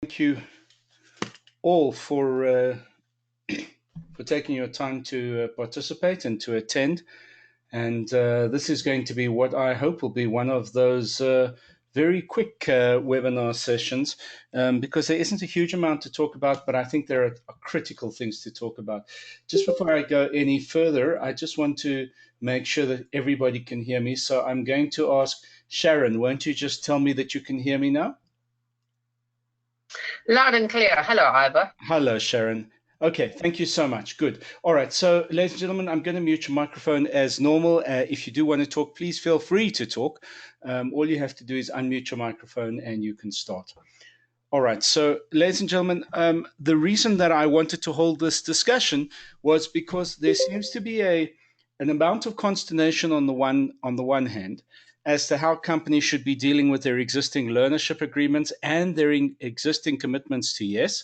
Thank you all for taking your time to participate and to attend. And this is going to be what I hope will be one of those very quick webinar sessions because there isn't a huge amount to talk about, but I think there are critical things to talk about. Just before I go any further, I just want to make sure that everybody can hear me. So I'm going to ask Sharon, won't you just tell me that you can hear me now? Loud and clear. Hello, Ivor. Hello, Sharon. Okay, thank you so much. Good. All right. So, ladies and gentlemen, I'm going to mute your microphone as normal. If you do want to talk, please feel free to talk. All you have to do is unmute your microphone and you can start. All right. So, ladies and gentlemen, the reason that I wanted to hold this discussion was because there seems to be an amount of consternation on the one hand as to how companies should be dealing with their existing learnership agreements and their existing commitments to YES.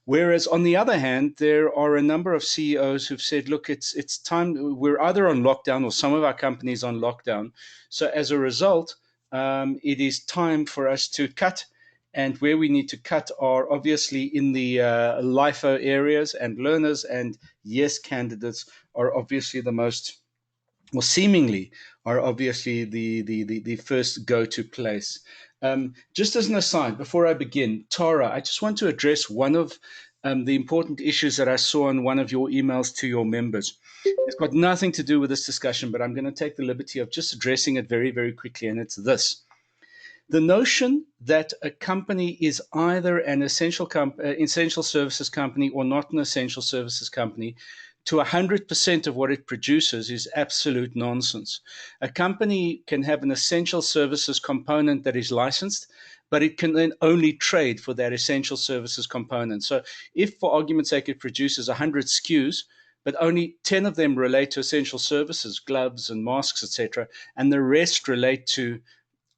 Whereas on the other hand, there are a number of CEOs who've said, look, it's time, we're either on lockdown or some of our companies on lockdown. So as a result, it is time for us to cut. And where we need to cut are obviously in the LIFO areas, and learners and YES candidates are obviously the most, or seemingly are obviously the first go-to place. Just as an aside, before I begin, Tara, I just want to address one of the important issues that I saw in one of your emails to your members. It's got nothing to do with this discussion, but I'm going to take the liberty of just addressing it very, very quickly, and it's this. The notion that a company is either an essential services company or not an essential services company to 100% of what it produces is absolute nonsense. A company can have an essential services component that is licensed, but it can then only trade for that essential services component. So if, for argument's sake, it produces 100 SKUs, but only 10 of them relate to essential services, gloves and masks, etc., and the rest relate to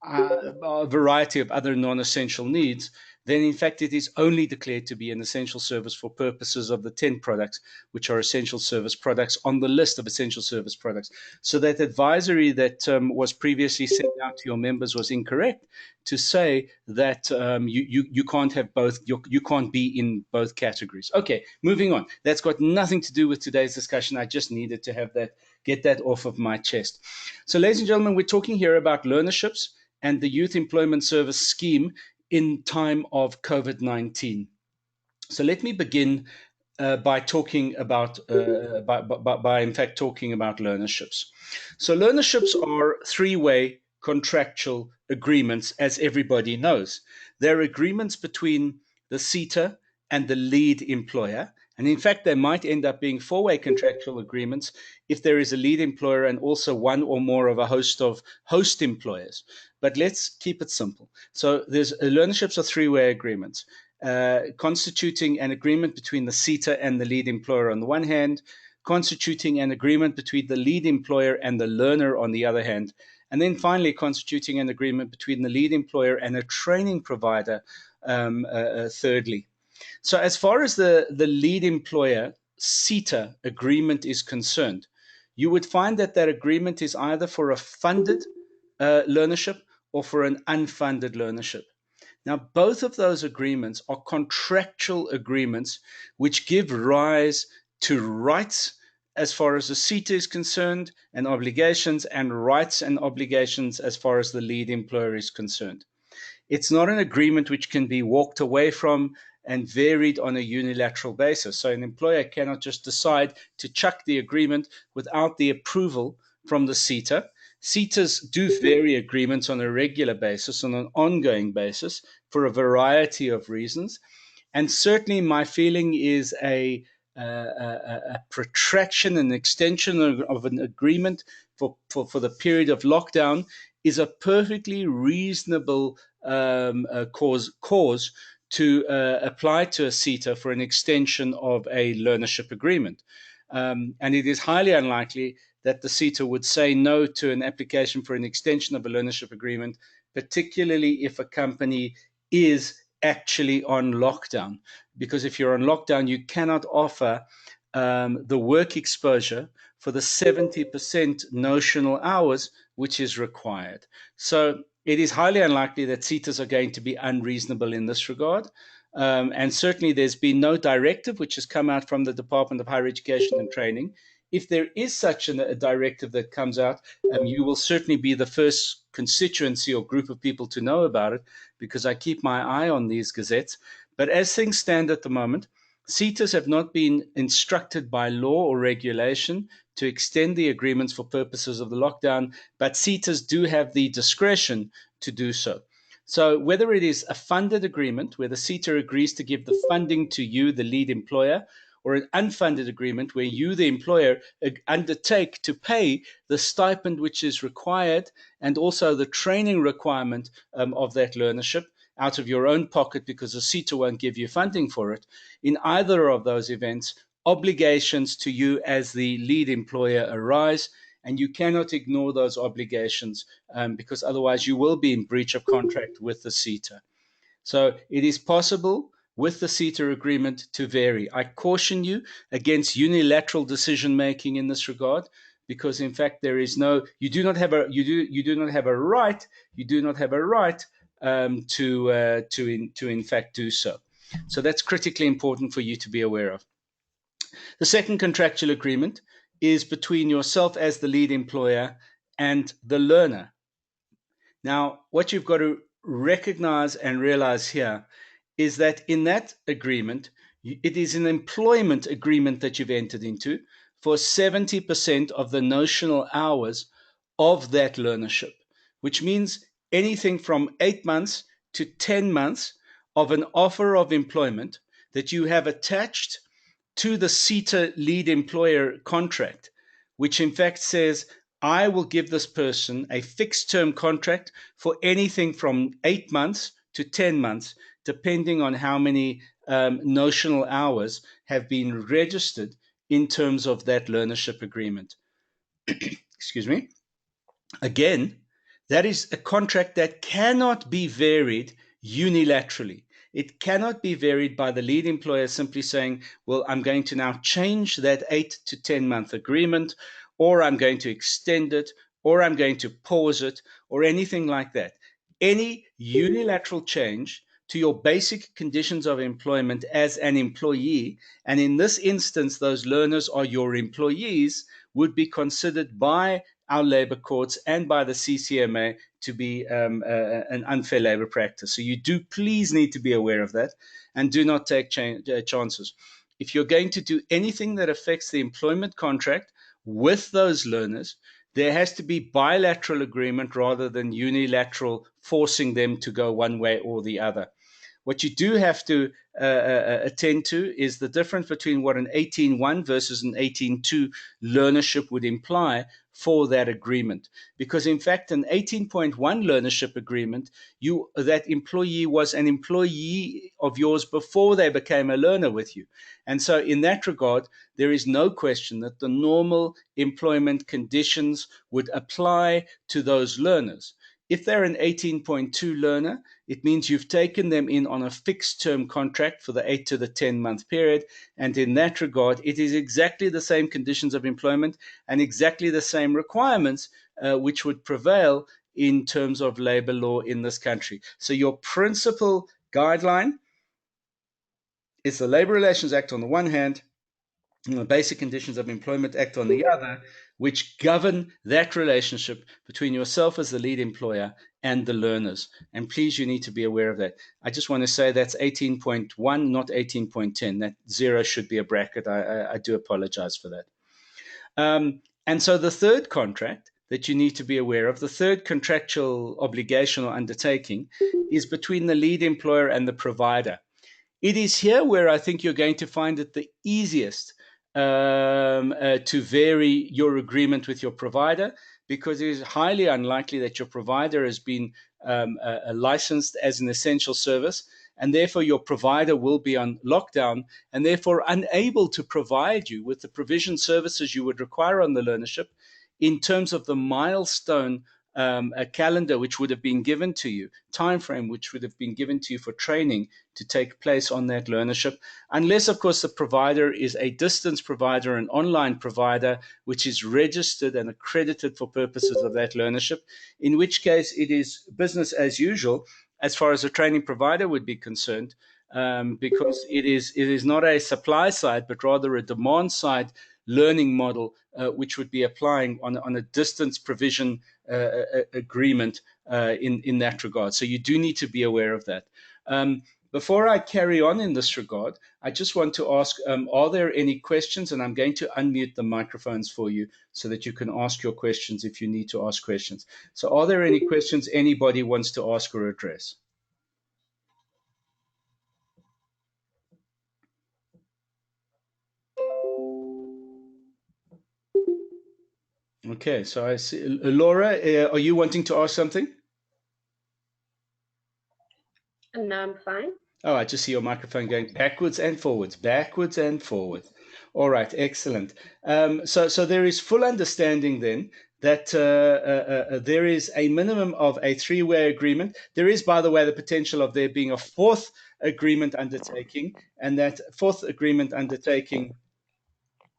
a variety of other non-essential needs, then in fact it is only declared to be an essential service for purposes of the 10 products which are essential service products on the list of essential service products. So that advisory that was previously sent out to your members was incorrect to say that you can't have both, you can't be in both categories. Okay, moving on. That's got nothing to do with today's discussion. I just needed to have that, get that off of my chest. So ladies and gentlemen, we're talking here about learnerships and the Youth Employment Service Scheme in time of COVID-19. So let me begin by talking about, by in fact talking about learnerships. So learnerships are three-way contractual agreements, as everybody knows. They're agreements between the SETA and the lead employer. And in fact, they might end up being four-way contractual agreements if there is a lead employer and also one or more of a host of host employers. But let's keep it simple. So there's learnerships are three-way agreements, constituting an agreement between the SETA and the lead employer on the one hand, constituting an agreement between the lead employer and the learner on the other hand, and then finally constituting an agreement between the lead employer and a training provider, thirdly. So as far as the lead employer SETA agreement is concerned, you would find that that agreement is either for a funded learnership or for an unfunded learnership. Now, both of those agreements are contractual agreements which give rise to rights as far as the SETA is concerned, and obligations, and rights and obligations as far as the lead employer is concerned. It's not an agreement which can be walked away from and varied on a unilateral basis. So an employer cannot just decide to chuck the agreement without the approval from the SETA. SETAs do vary agreements on a regular basis, on an ongoing basis, for a variety of reasons. And certainly my feeling is a protraction and extension of an agreement for the period of lockdown is a perfectly reasonable cause to apply to a SETA for an extension of a learnership agreement. And it is highly unlikely that the SETA would say no to an application for an extension of a learnership agreement, particularly if a company is actually on lockdown. Because if you're on lockdown, you cannot offer the work exposure for the 70% notional hours which is required. So it is highly unlikely that SETAs are going to be unreasonable in this regard. And certainly there's been no directive which has come out from the Department of Higher Education and Training. If there is such a directive that comes out, you will certainly be the first constituency or group of people to know about it, because I keep my eye on these gazettes. But as things stand at the moment, CETAs have not been instructed by law or regulation to extend the agreements for purposes of the lockdown, but CETAs do have the discretion to do so. So whether it is a funded agreement where the CETA agrees to give the funding to you, the lead employer, or an unfunded agreement where you, the employer, undertake to pay the stipend which is required and also the training requirement of that learnership out of your own pocket, because the CETA won't give you funding for it. In either of those events, obligations to you as the lead employer arise, and you cannot ignore those obligations, because otherwise you will be in breach of contract with the CETA. So it is possible with the CETA agreement to vary. I caution you against unilateral decision making in this regard, because in fact there is no, you do not have a right, to in fact do so. So that's critically important for you to be aware of. The second contractual agreement is between yourself as the lead employer and the learner. Now, what you've got to recognize and realize here is that in that agreement, it is an employment agreement that you've entered into for 70% of the notional hours of that learnership, which means anything from 8 months to 10 months of an offer of employment that you have attached to the CETA lead employer contract, which in fact says, I will give this person a fixed term contract for anything from 8 months to 10 months, depending on how many notional hours have been registered in terms of that learnership agreement. Excuse me. Again, that is a contract that cannot be varied unilaterally. It cannot be varied by the lead employer simply saying, well, I'm going to now change that 8 to 10 month agreement, or I'm going to extend it, or I'm going to pause it, or anything like that. Any unilateral change to your basic conditions of employment as an employee, and in this instance, those learners are your employees, would be considered by our labor courts and by the CCMA to be an unfair labor practice. So you do please need to be aware of that and do not take chances. If you're going to do anything that affects the employment contract with those learners, there has to be bilateral agreement rather than unilateral forcing them to go one way or the other. What you do have to attend to is the difference between what an 18.1 versus an 18.2 learnership would imply for that agreement. Because in fact, an 18.1 learnership agreement, that employee was an employee of yours before they became a learner with you. And so in that regard, there is no question that the normal employment conditions would apply to those learners. If they're an 18.2 learner, it means you've taken them in on a fixed term contract for the 8 to the 10 month period. And in that regard, it is exactly the same conditions of employment and exactly the same requirements which would prevail in terms of labor law in this country. So your principal guideline is the Labor Relations Act on the one hand, and the Basic Conditions of Employment Act on the other, which govern that relationship between yourself as the lead employer and the learners. And please, you need to be aware of that. I just want to say that's 18.1, not 18.10. That zero should be a bracket. I do apologize for that. And so the third contract that you need to be aware of, the third contractual obligation or undertaking, is between the lead employer and the provider. It is here where I think you're going to find it the easiest to vary your agreement with your provider, because it is highly unlikely that your provider has been licensed as an essential service, and therefore your provider will be on lockdown and therefore unable to provide you with the provision services you would require on the learnership in terms of the milestone a calendar which would have been given to you, time frame which would have been given to you for training to take place on that learnership, unless, of course, the provider is a distance provider, an online provider, which is registered and accredited for purposes of that learnership, in which case it is business as usual as far as a training provider would be concerned, because it is not a supply side, but rather a demand side learning model, which would be applying on a distance provision agreement in that regard. So you do need to be aware of that. Before I carry on in this regard, I just want to ask, are there any questions? And I'm going to unmute the microphones for you so that you can ask your questions if you need to ask questions. So are there any questions anybody wants to ask or address? Okay, so I see. Laura, are you wanting to ask something? No, I'm fine. Oh, I just see your microphone going backwards and forwards, backwards and forwards. All right, excellent. So there is full understanding then that there is a minimum of a three-way agreement. There is, by the way, the potential of there being a fourth agreement undertaking, and that fourth agreement undertaking,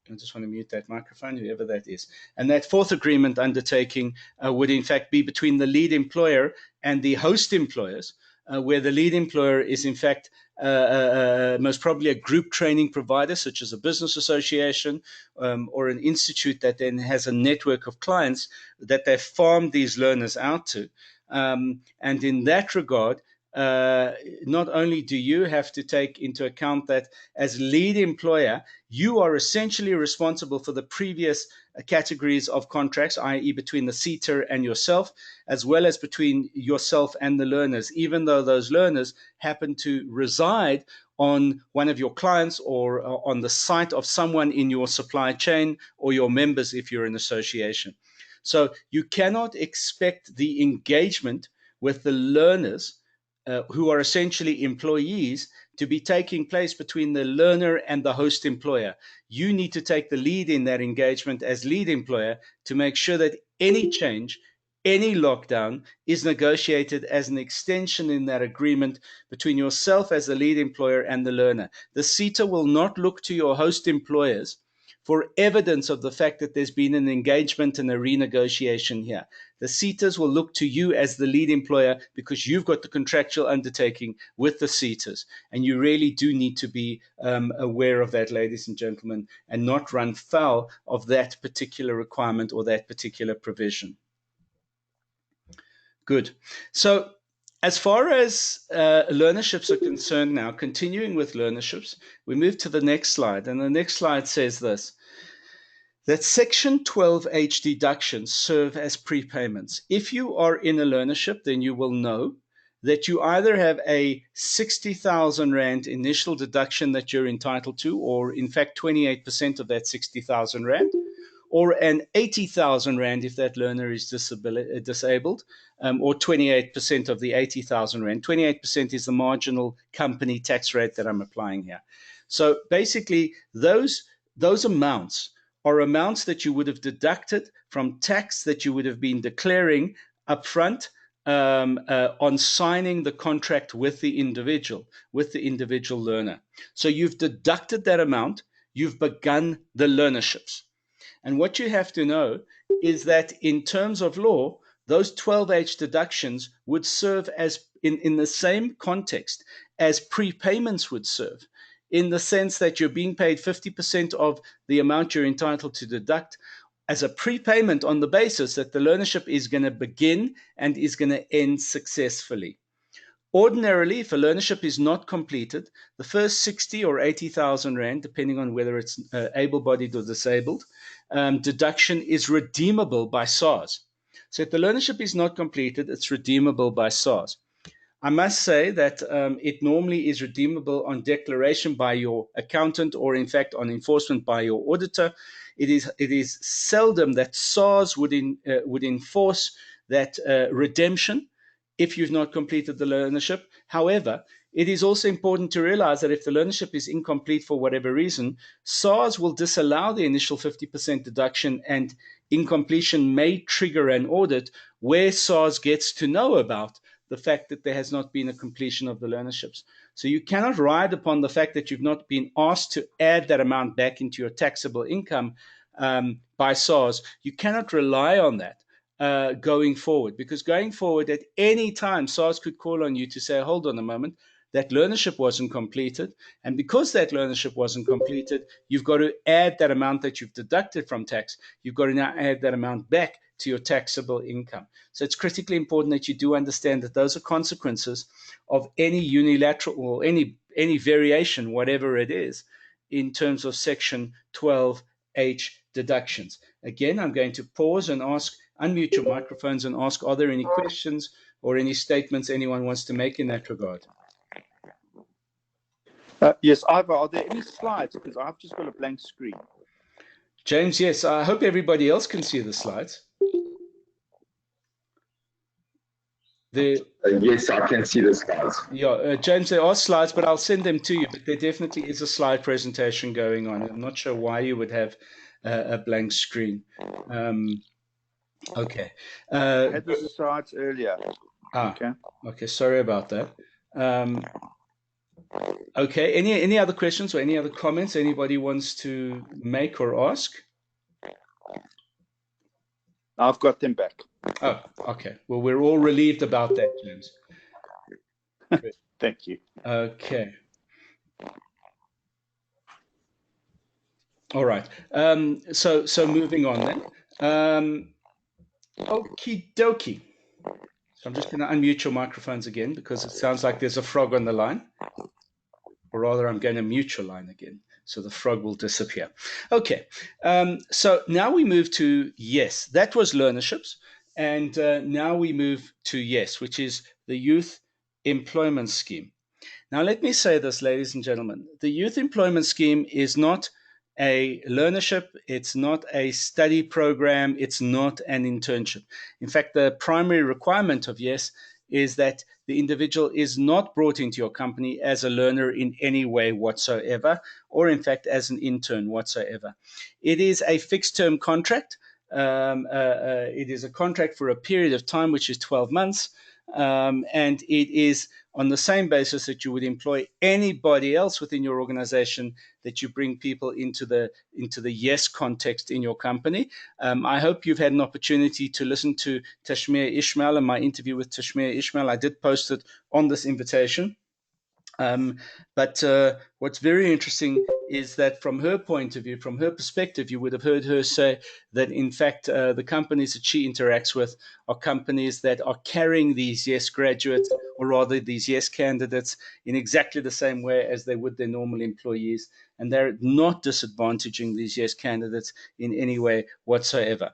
I just want to mute that microphone, whoever that is. And that fourth agreement undertaking would, in fact, be between the lead employer and the host employers, where the lead employer is, in fact, most probably a group training provider, such as a business association or an institute that then has a network of clients that they've farmed these learners out to. And in that regard, not only do you have to take into account that as lead employer, you are essentially responsible for the previous categories of contracts, i.e., between the CETA and yourself, as well as between yourself and the learners, even though those learners happen to reside on one of your clients or on the site of someone in your supply chain or your members if you're an association. So you cannot expect the engagement with the learners who are essentially employees to be taking place between the learner and the host employer. You need to take the lead in that engagement as lead employer to make sure that any change, any lockdown is negotiated as an extension in that agreement between yourself as the lead employer and the learner. The CETA will not look to your host employers for evidence of the fact that there's been an engagement and a renegotiation here. The CETAs will look to you as the lead employer because you've got the contractual undertaking with the CETAs. And you really do need to be aware of that, ladies and gentlemen, and not run foul of that particular requirement or that particular provision. Good. So as far as learnerships are concerned now, continuing with learnerships, we move to the next slide. And the next slide says this, that Section 12H deductions serve as prepayments. If you are in a learnership, then you will know that you either have a 60,000 Rand initial deduction that you're entitled to, or in fact 28% of that 60,000 Rand, or an 80,000 Rand if that learner is disabled, or 28% of the 80,000 Rand. 28% is the marginal company tax rate that I'm applying here. So basically, those amounts are amounts that you would have deducted from tax that you would have been declaring upfront on signing the contract with the individual learner. So you've deducted that amount, you've begun the learnerships. And what you have to know is that in terms of law, those 12H deductions would serve as, in the same context as prepayments would serve, in the sense that you're being paid 50% of the amount you're entitled to deduct as a prepayment on the basis that the learnership is going to begin and is going to end successfully. Ordinarily, if a learnership is not completed, the first 60 or 80,000 Rand, depending on whether it's able-bodied or disabled, deduction is redeemable by SARS. So if the learnership is not completed, it's redeemable by SARS. I must say that it normally is redeemable on declaration by your accountant or, in fact, on enforcement by your auditor. It is seldom that SARS would enforce that redemption if you've not completed the learnership. However, it is also important to realize that if the learnership is incomplete for whatever reason, SARS will disallow the initial 50% deduction, and incompletion may trigger an audit where SARS gets to know about the fact that there has not been a completion of the learnerships. So you cannot ride upon the fact that you've not been asked to add that amount back into your taxable income by SARS. You cannot rely on that going forward, because going forward at any time, SARS could call on you to say, hold on a moment, that learnership wasn't completed. And because that learnership wasn't completed, you've got to add that amount that you've deducted from tax. You've got to now add that amount back to your taxable income. So it's critically important that you do understand that those are consequences of any unilateral or any variation, whatever it is, in terms of Section 12H deductions. Again, I'm going to pause and unmute your microphones and ask, are there any questions or any statements anyone wants to make in that regard? Yes, Ivor, are there any slides? Because I've just got a blank screen. James, yes. I hope everybody else can see the slides. Yes, I can see the slides. Yeah, James, there are slides, but I'll send them to you. But there definitely is a slide presentation going on. I'm not sure why you would have a blank screen. Okay. I had the slides earlier. Okay. Sorry about that. Okay. Any other questions or any other comments anybody wants to make or ask? I've got them back. Oh, okay. Well, we're all relieved about that, James. Thank you. Okay. All right. So moving on then. Okie dokie. So I'm just going to unmute your microphones again because it sounds like there's a frog on the line. Or rather, I'm going to mute your line again so the frog will disappear. Okay. So now we move to YES. That was learnerships. And now we move to YES, which is the Youth Employment Scheme. Now, let me say this, ladies and gentlemen. The Youth Employment Scheme is not a learnership. It's not a study program. It's not an internship. In fact, the primary requirement of YES is that the individual is not brought into your company as a learner in any way whatsoever, or in fact as an intern whatsoever. It is a fixed-term contract. It is a contract for a period of time, which is 12 months, and it is on the same basis that you would employ anybody else within your organization, that you bring people into the YES context in your company. I hope you've had an opportunity to listen to Tashmir Ismail and my interview with Tashmir Ismail. I did post it on this invitation. But what's very interesting is that from her point of view, from her perspective, you would have heard her say that, in fact, the companies that she interacts with are companies that are carrying these YES graduates, or rather these YES candidates, in exactly the same way as they would their normal employees. And they're not disadvantaging these YES candidates in any way whatsoever.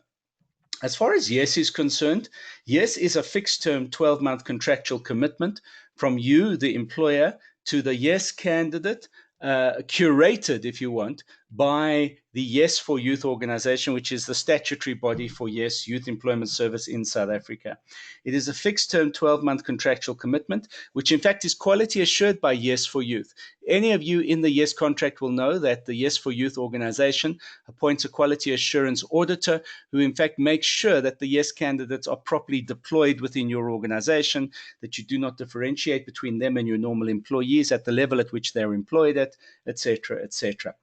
As far as YES is concerned, YES is a fixed-term 12-month contractual commitment from you, the employer, to the YES candidate, curated, if you want, by the YES for Youth organization, which is the statutory body for YES, Youth Employment Service in South Africa. It is a fixed-term 12-month contractual commitment, which in fact is quality assured by YES for Youth. Any of you in the YES contract will know that the YES for Youth organization appoints a quality assurance auditor who in fact makes sure that the YES candidates are properly deployed within your organization, that you do not differentiate between them and your normal employees at the level at which they're employed at, etc., etc.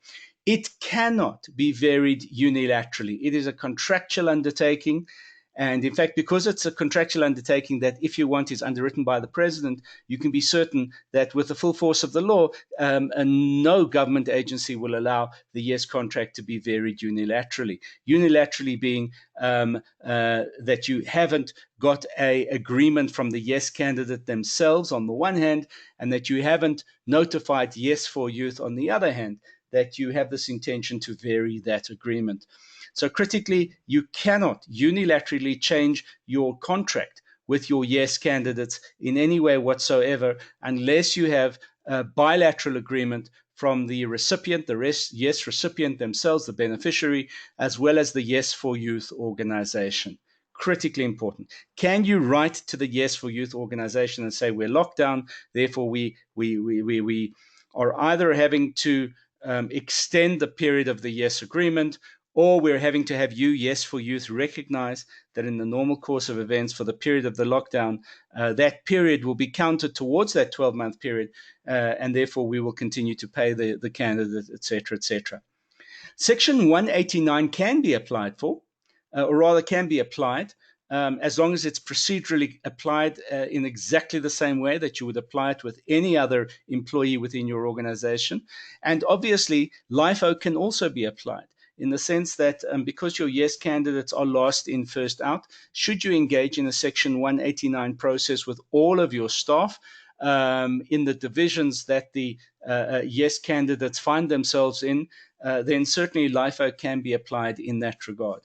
It cannot be varied unilaterally. It is a contractual undertaking. And in fact, because it's a contractual undertaking that, if you want, is underwritten by the president, you can be certain that with the full force of the law, no government agency will allow the YES contract to be varied unilaterally. Unilaterally being that you haven't got an agreement from the YES candidate themselves on the one hand, and that you haven't notified YES for Youth on the other hand, that you have this intention to vary that agreement. So critically, you cannot unilaterally change your contract with your YES candidates in any way whatsoever unless you have a bilateral agreement from the recipient, the YES recipient themselves, the beneficiary, as well as the YES for Youth organization. Critically important. Can you write to the YES for Youth organization and say, we're locked down, therefore we are either having to extend the period of the YES agreement, or we're having to have you, YES for Youth, recognize that in the normal course of events for the period of the lockdown, that period will be counted towards that 12-month period, and therefore we will continue to pay the candidate, etc., etc. Section 189 can be applied for, or rather can be applied as long as it's procedurally applied in exactly the same way that you would apply it with any other employee within your organization. And obviously, LIFO can also be applied in the sense that because your YES candidates are last in, first out, should you engage in a Section 189 process with all of your staff in the divisions that the YES candidates find themselves in, then certainly LIFO can be applied in that regard.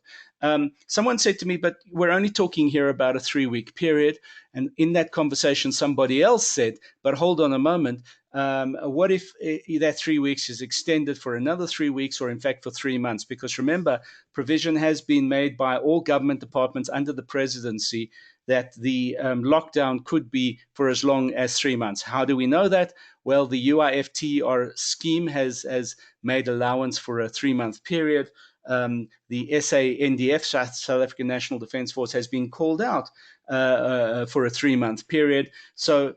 Someone said to me, but we're only talking here about a 3-week period. And in that conversation, somebody else said, but hold on a moment. What if that 3 weeks is extended for another 3 weeks, or in fact for 3 months? Because remember, provision has been made by all government departments under the presidency that the lockdown could be for as long as 3 months. How do we know that? Well, the UIFTR scheme has made allowance for a 3-month period. The SANDF, South African National Defence Force, has been called out for a 3-month period. So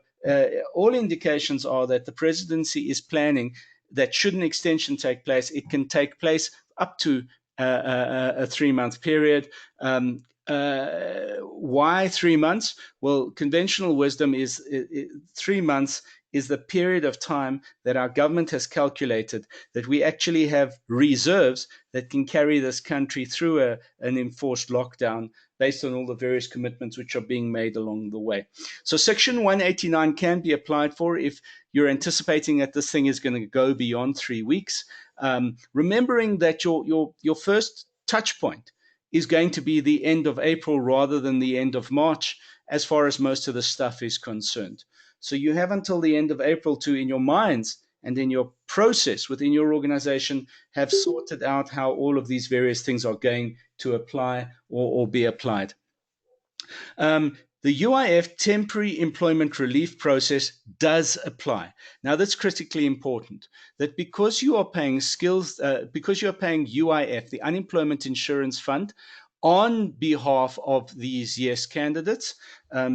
all indications are that the presidency is planning that should an extension take place, it can take place up to a 3-month period. Why 3 months? Well, conventional wisdom is 3 months is the period of time that our government has calculated that we actually have reserves that can carry this country through an enforced lockdown based on all the various commitments which are being made along the way. So Section 189 can be applied for if you're anticipating that this thing is going to go beyond 3 weeks. Remembering that your first touch point is going to be the end of April rather than the end of March, as far as most of the stuff is concerned. So you have until the end of April to, in your minds and in your process within your organization, have sorted out how all of these various things are going to apply or be applied. The UIF temporary employment relief process does apply. Now, that's critically important, that because you are paying because you are paying UIF, the Unemployment Insurance Fund, on behalf of these YES candidates,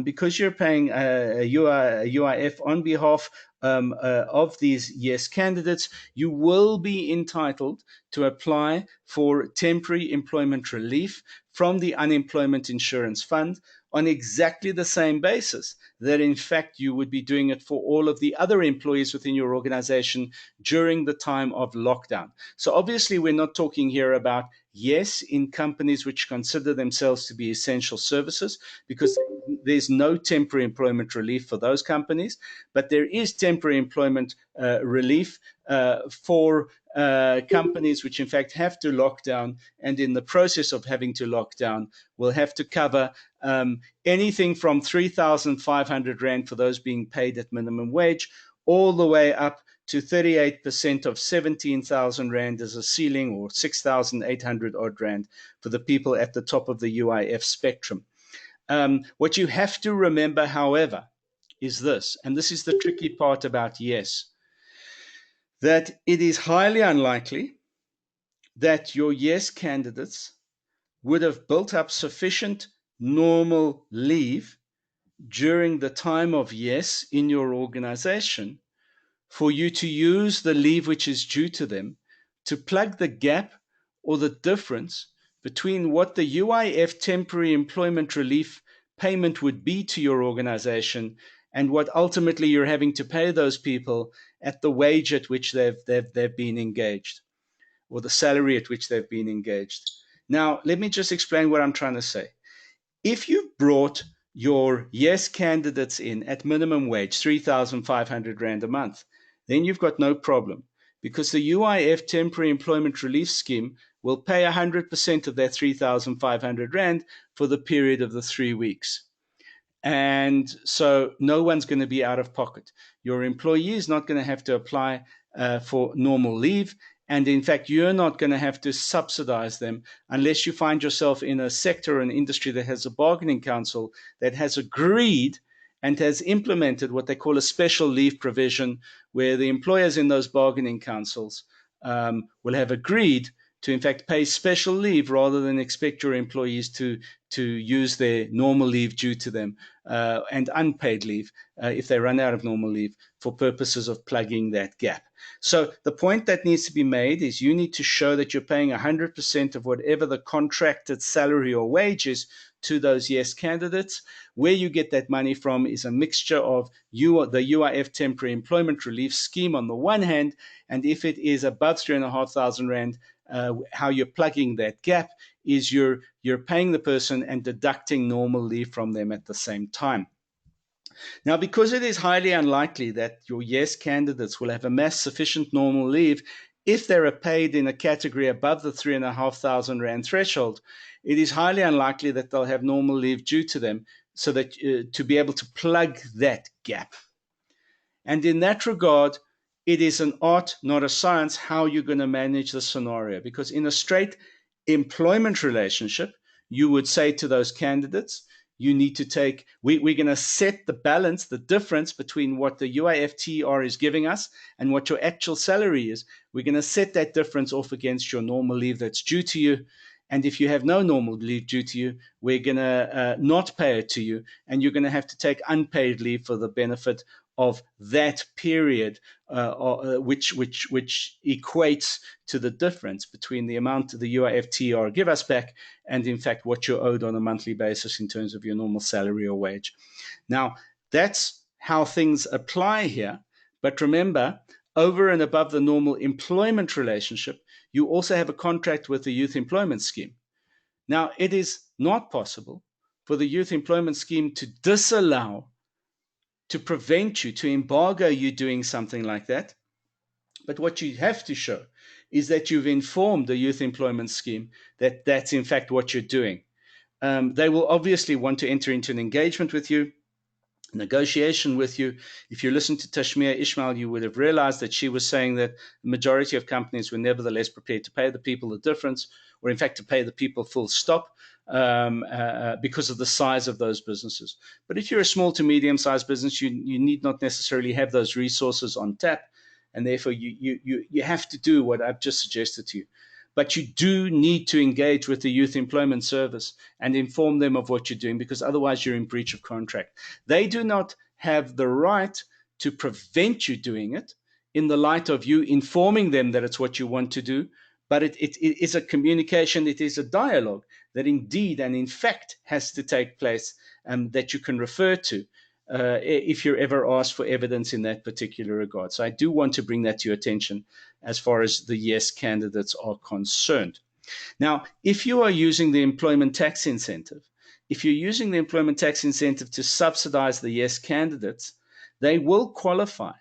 because you're paying UIF on behalf of these YES candidates, you will be entitled to apply for temporary employment relief from the Unemployment Insurance Fund on exactly the same basis that, in fact, you would be doing it for all of the other employees within your organization during the time of lockdown. So obviously, we're not talking here about YES in companies which consider themselves to be essential services, because there's no temporary employment relief for those companies, but there is temporary employment relief for companies which in fact have to lock down, and in the process of having to lock down will have to cover anything from 3,500 Rand for those being paid at minimum wage, all the way up to 38% of 17,000 Rand as a ceiling, or 6,800 odd Rand for the people at the top of the UIF spectrum. What you have to remember, however, is this, and this is the tricky part about YES, that it is highly unlikely that your YES candidates would have built up sufficient normal leave during the time of YES in your organization for you to use the leave which is due to them to plug the gap or the difference between what the UIF temporary employment relief payment would be to your organization and what ultimately you're having to pay those people at the wage at which they've been engaged, or the salary at which they've been engaged. Now, let me just explain what I'm trying to say. If you brought your YES candidates in at minimum wage, 3,500 Rand a month, then you've got no problem, because the UIF temporary employment relief scheme will pay 100% of that 3,500 Rand for the period of the 3 weeks. And so no one's going to be out of pocket. Your employee is not going to have to apply for normal leave. And in fact, you're not going to have to subsidize them unless you find yourself in a sector or an industry that has a bargaining council that has agreed and has implemented what they call a special leave provision, where the employers in those bargaining councils will have agreed to, in fact, pay special leave rather than expect your employees to use their normal leave due to them and unpaid leave if they run out of normal leave, for purposes of plugging that gap. So the point that needs to be made is you need to show that you're paying 100% of whatever the contracted salary or wage is to those yes candidates. Where you get that money from is a mixture of the UIF temporary employment relief scheme on the one hand, and if it is above 3,500 Rand, how you're plugging that gap is you're paying the person and deducting normal leave from them at the same time. Now, because it is highly unlikely that your yes candidates will have amassed sufficient normal leave if they are paid in a category above the 3,500 Rand threshold, it is highly unlikely that they'll have normal leave due to them so that to be able to plug that gap. And in that regard, it is an art, not a science, how you're going to manage the scenario. Because in a straight employment relationship, you would say to those candidates, you need to take, we're going to set the balance, the difference between what the UIFTR is giving us and what your actual salary is. We're going to set that difference off against your normal leave that's due to you. And if you have no normal leave due to you, we're going to not pay it to you. And you're going to have to take unpaid leave for the benefit of that period, which equates to the difference between the amount the UIFTR give us back and, in fact, what you're owed on a monthly basis in terms of your normal salary or wage. Now, that's how things apply here. But remember, over and above the normal employment relationship, you also have a contract with the Youth Employment Scheme. Now, it is not possible for the Youth Employment Scheme to disallow, to prevent you, to embargo you doing something like that. But what you have to show is that you've informed the Youth Employment Scheme that that's in fact what you're doing. They will obviously want to enter into an engagement with you, negotiation with you. If you listen to Tashmia Ismail, you would have realized that she was saying that the majority of companies were nevertheless prepared to pay the people the difference, or in fact to pay the people full stop, because of the size of those businesses. But if you're a small to medium-sized business, you need not necessarily have those resources on tap, and therefore you have to do what I've just suggested to you. But you do need to engage with the Youth Employment Service and inform them of what you're doing, because otherwise you're in breach of contract. They do not have the right to prevent you doing it in the light of you informing them that it's what you want to do, but it is a communication, it is a dialogue that indeed and in fact has to take place, that you can refer to if you're ever asked for evidence in that particular regard. So I do want to bring that to your attention as far as the yes candidates are concerned. Now, if you are using the employment tax incentive, if you're using the employment tax incentive to subsidize the yes candidates, they will qualify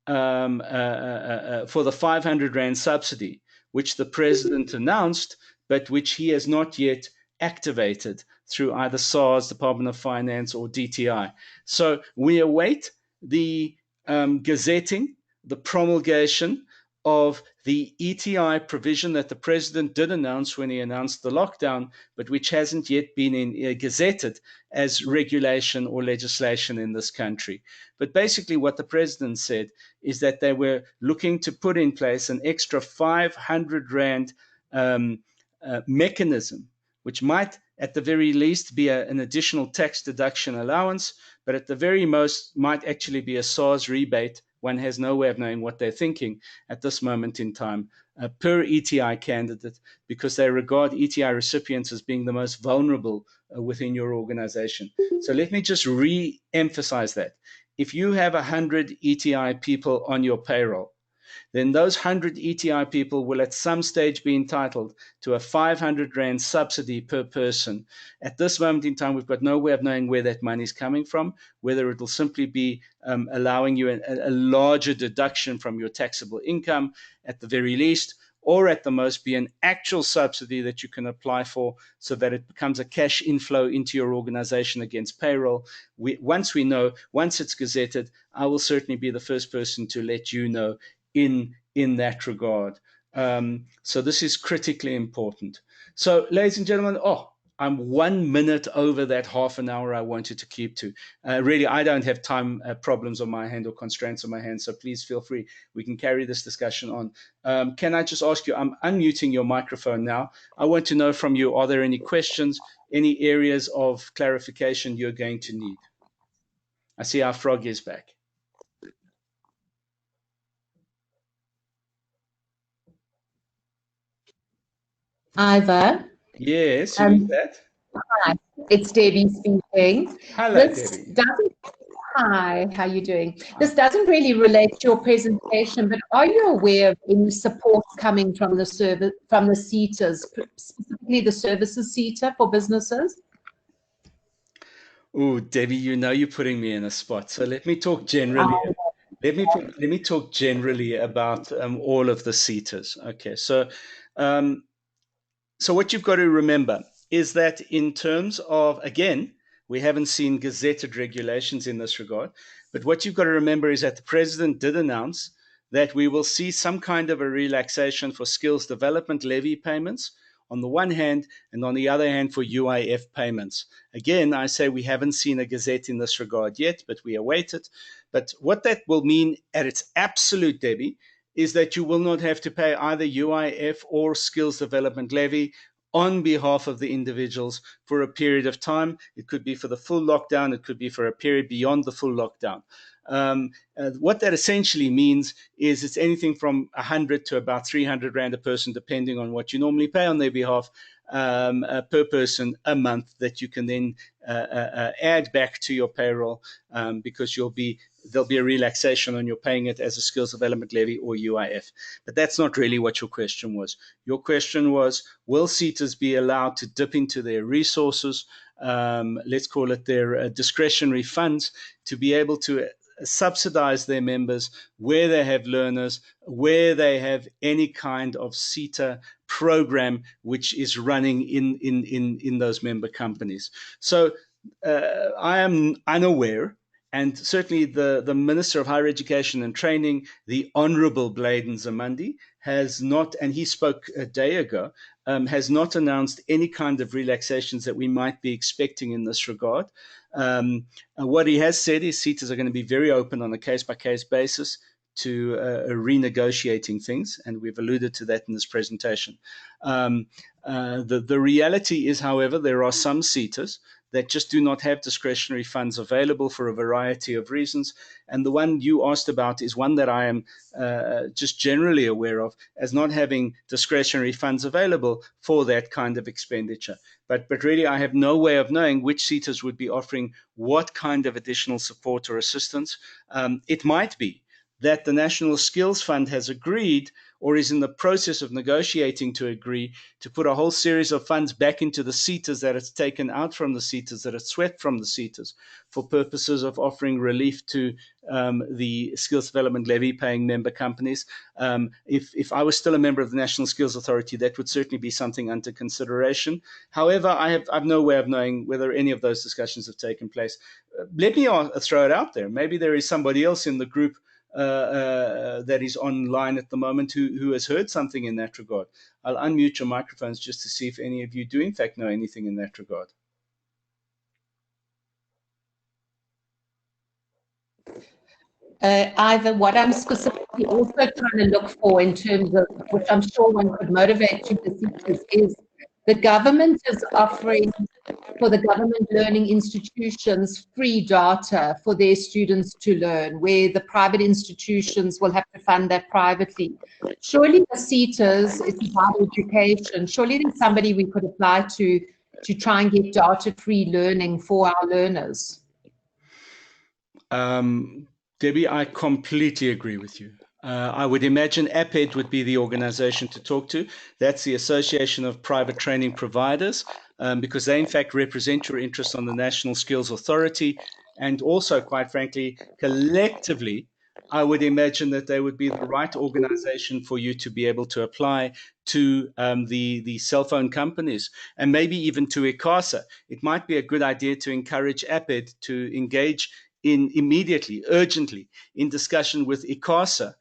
for the 500 Rand subsidy, which the president announced, but which he has not yet activated through either SARS, Department of Finance, or DTI. So we await the gazetting, the promulgation of the ETI provision that the president did announce when he announced the lockdown, but which hasn't yet been gazetted as regulation or legislation in this country. But basically what the president said is that they were looking to put in place an extra 500 Rand mechanism, which might at the very least be an additional tax deduction allowance, but at the very most might actually be a SARS rebate. One has no way of knowing what they're thinking at this moment in time per ETI candidate, because they regard ETI recipients as being the most vulnerable within your organization. So let me just re-emphasize that. If you have 100 ETI people on your payroll, then those 100 ETI people will at some stage be entitled to a 500 Rand subsidy per person. At this moment in time, we've got no way of knowing where that money is coming from, whether it will simply be allowing you a larger deduction from your taxable income at the very least, or at the most be an actual subsidy that you can apply for so that it becomes a cash inflow into your organization against payroll. Once we know, once it's gazetted, I will certainly be the first person to let you know in that regard. So this is critically important. So, ladies and gentlemen, I'm 1 minute over that half an hour I wanted to keep to. Really, I don't have time problems on my hand or constraints on my hand, so please feel free. We can carry this discussion on. Can I just ask you, I'm unmuting your microphone now. I want to know from you, are there any questions, any areas of clarification you're going to need? I see our frog is back. Ivor. Yes, who's that? Hi. It's Debbie speaking. Hello, This Debbie. doesn't. Hi, how are you doing? This doesn't really relate to your presentation, but are you aware of any support coming from the SETAs, specifically the services SETA for businesses? Oh, Debbie, you know you're putting me in a spot. So let me talk generally. Let me talk generally about all of the SETAs. Okay, um, so what you've got to remember is that in terms of, again, we haven't seen gazetted regulations in this regard, but what you've got to remember is that the president did announce that we will see some kind of a relaxation for skills development levy payments on the one hand, and on the other hand for UIF payments. Again, I say we haven't seen a gazette in this regard yet, but we await it. But what that will mean at its absolute, Debbie, is that you will not have to pay either UIF or skills development levy on behalf of the individuals for a period of time. It could be for the full lockdown. It could be for a period beyond the full lockdown. What that essentially means is it's anything from 100 to about 300 Rand a person, depending on what you normally pay on their behalf per person a month that you can then add back to your payroll because there'll be a relaxation on your paying it as a skills development levy or UIF. But that's not really what your question was. Your question was, will SETAs be allowed to dip into their resources, let's call it their discretionary funds, to be able to subsidize their members where they have learners, where they have any kind of SETA program which is running in those member companies. So I am unaware, and certainly the Minister of Higher Education and Training, the Honourable Bladen Zamandi, has not, and he spoke a day ago, has not announced any kind of relaxations that we might be expecting in this regard. What he has said is SETAs are going to be very open on a case-by-case basis to renegotiating things, and we've alluded to that in this presentation. The reality is, however, there are some SETAs that just do not have discretionary funds available for a variety of reasons. And the one you asked about is one that I am just generally aware of as not having discretionary funds available for that kind of expenditure. But really, I have no way of knowing which SETAs would be offering what kind of additional support or assistance. It might be that the National Skills Fund has agreed or is in the process of negotiating to agree to put a whole series of funds back into the SETAs that it's taken out from the SETAs, that it's swept from the SETAs, for purposes of offering relief to the skills development levy paying member companies. If I was still a member of the National Skills Authority, that would certainly be something under consideration. However, I've no way of knowing whether any of those discussions have taken place. Let me throw it out there. Maybe there is somebody else in the group that is online at the moment who has heard something in that regard. I'll unmute your microphones just to see if any of you do in fact know anything in that regard. Either what I'm specifically also trying to look for in terms of, which I'm sure one could motivate you to see, is the government is offering for the government learning institutions free data for their students to learn, where the private institutions will have to fund that privately. Surely the SETAs, it's about education. Surely there's somebody we could apply to try and get data-free learning for our learners. Debbie, I completely agree with you. I would imagine APED would be the organization to talk to. That's the Association of Private Training Providers, because they in fact represent your interests on the National Skills Authority. And also, quite frankly, collectively, I would imagine that they would be the right organization for you to be able to apply to the cell phone companies, and maybe even to ICASA. It might be a good idea to encourage APED to engage immediately, urgently, in discussion with ICASA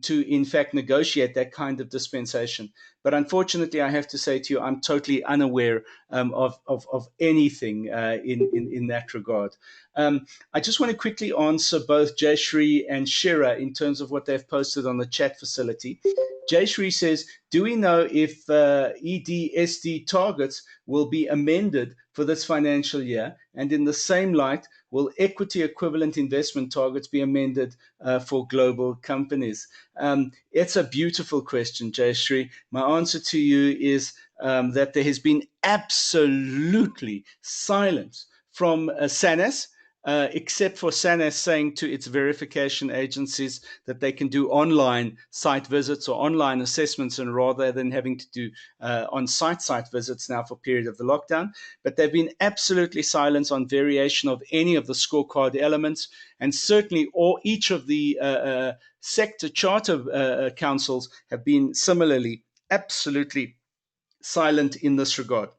to, in fact, negotiate that kind of dispensation. But unfortunately, I have to say to you, I'm totally unaware of anything in that regard. I just want to quickly answer both Jayashri and Shira in terms of what they've posted on the chat facility. Jayshree says, do we know if EDSD targets will be amended for this financial year? And in the same light, will equity equivalent investment targets be amended for global companies? It's a beautiful question, Jayshree. My answer to you is that there has been absolutely silence from SANAS, except for SANAS saying to its verification agencies that they can do online site visits or online assessments, and rather than having to do on-site site visits now for period of the lockdown. But they've been absolutely silent on variation of any of the scorecard elements, and certainly each of the sector charter councils have been similarly absolutely silent in this regard.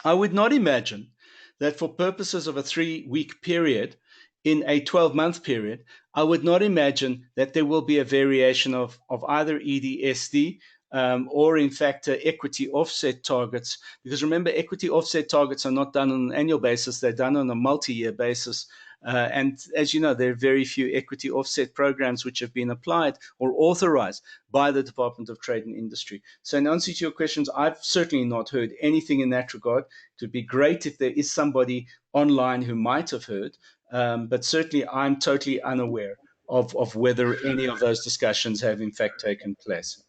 I would not imagine that for purposes of a 3-week period in a 12-month period, I would not imagine that there will be a variation of either EDSD or in fact equity offset targets, because remember, equity offset targets are not done on an annual basis, they're done on a multi-year basis. And as you know, there are very few equity offset programs which have been applied or authorized by the Department of Trade and Industry. So in answer to your questions, I've certainly not heard anything in that regard. It would be great if there is somebody online who might have heard, but certainly I'm totally unaware of whether any of those discussions have in fact taken place.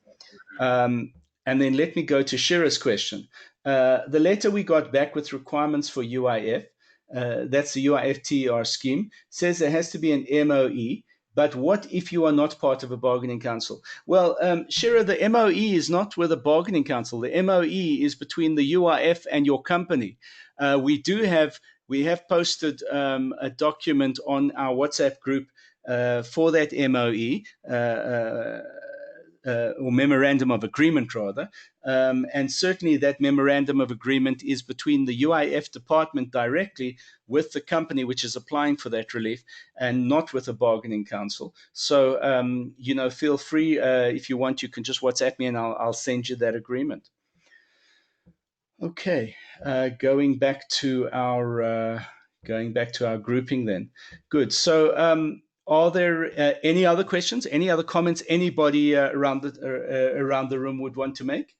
And then let me go to Shira's question. The letter we got back with requirements for UIF, that's the UIF-TER scheme, says there has to be an MOE, but what if you are not part of a bargaining council? Well, Shira, the MOE is not with a bargaining council. The MOE is between the UIF and your company. We have posted a document on our WhatsApp group for that MOE, or memorandum of agreement rather, and certainly that memorandum of agreement is between the UIF department directly with the company which is applying for that relief, and not with a bargaining council. So feel free, if you want, you can just WhatsApp me and I'll send you that agreement. Okay, going back to our grouping then. Good. So are there any other questions, any other comments anybody around the room would want to make?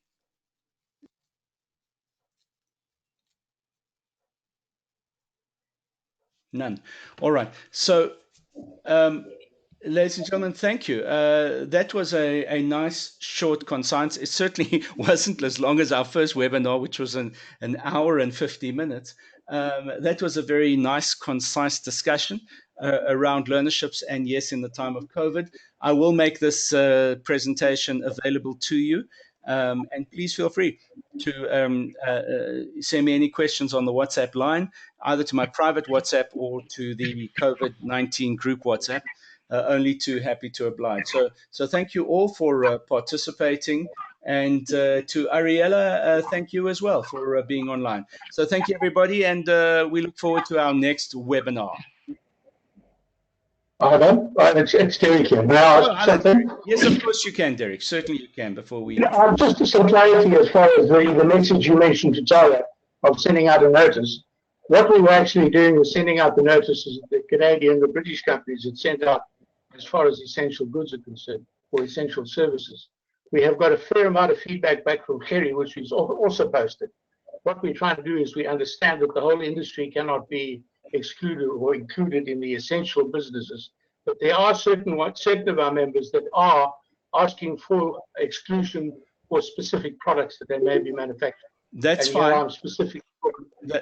None. All right. So, ladies and gentlemen, thank you. That was a nice, short, concise. It certainly wasn't as long as our first webinar, which was an hour and 50 minutes. That was a very nice, concise discussion around learnerships and YES in the time of COVID. I will make this presentation available to you, and please feel free to send me any questions on the WhatsApp line, either to my private WhatsApp or to the COVID-19 group WhatsApp. Only too happy to oblige. So thank you all for participating. And to Ariella, thank you as well for being online. So thank you, everybody, and we look forward to our next webinar. It's Derek here. May I ask something? Yes, of course you can, Derek. Certainly you can before we... Just some clarity as far as the message you mentioned to Tara of sending out a notice. What we were actually doing was sending out the notices that the Canadian, the British companies had sent out as far as essential goods are concerned, or essential services. We have got a fair amount of feedback back from Kerry, which is also posted. What we're trying to do is we understand that the whole industry cannot be excluded or included in the essential businesses, but there are certain of our members that are asking for exclusion for specific products that they may be manufacturing. That's fine. I'm specifically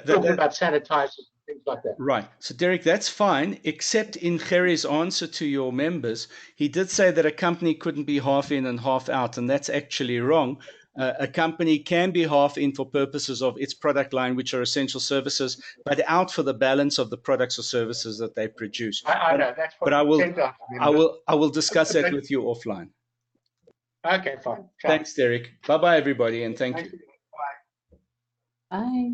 talking about sanitizers and things like that. Right. So, Derek, that's fine, except in Gerry's answer to your members, he did say that a company couldn't be half in and half out, and that's actually wrong. A company can be half in for purposes of its product line, which are essential services, but out for the balance of the products or services that they produce. I know that's what. But I will discuss that with you offline. Okay, fine. Thanks, Derek. Bye bye, everybody, and thank you. Bye. Bye.